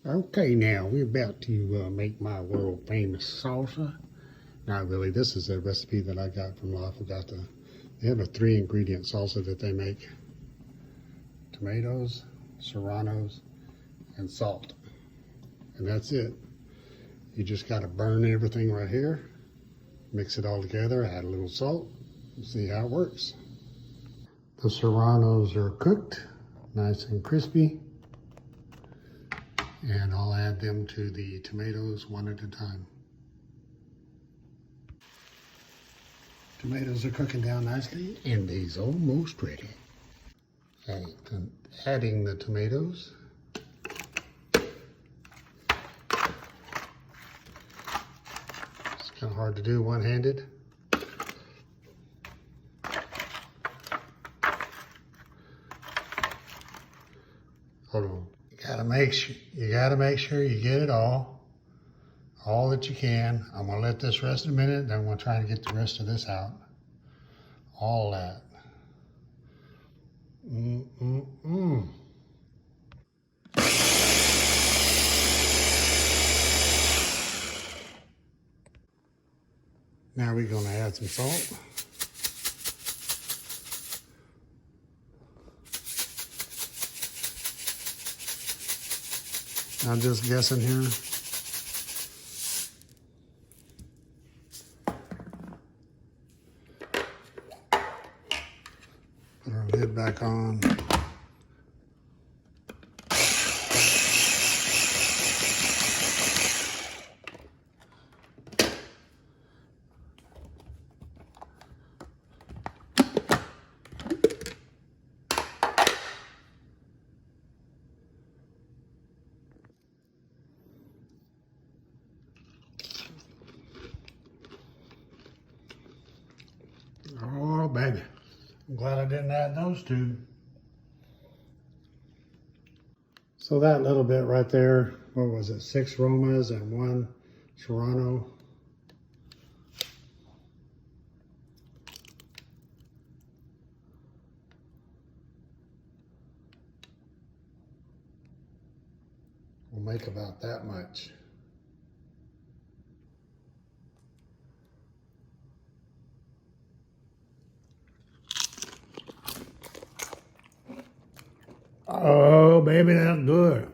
Okay, now we're about to make my world famous salsa. Not really, this is a recipe that I got from La Fogata. They have a 3-ingredient salsa that they make. Tomatoes, serranos, and salt. And that's it. You just got to burn everything right here. Mix it all together, add a little salt, and see how it works. The serranos are cooked, nice and crispy. And I'll add them to the tomatoes one at a time. Tomatoes are cooking down nicely and they's almost ready. And adding the tomatoes. It's kind of hard to do one-handed. Hold on. You gotta make sure you get it all that you can. I'm gonna let this rest a minute, then I'm gonna try to get the rest of this out. All that. Now we're gonna add some salt. I'm just guessing here. Put our lid back on. Oh, baby. I'm glad I didn't add those two. So that little bit right there, what was it, 6 Romas and 1 Serrano. We'll make about that much. Oh, baby, that's good.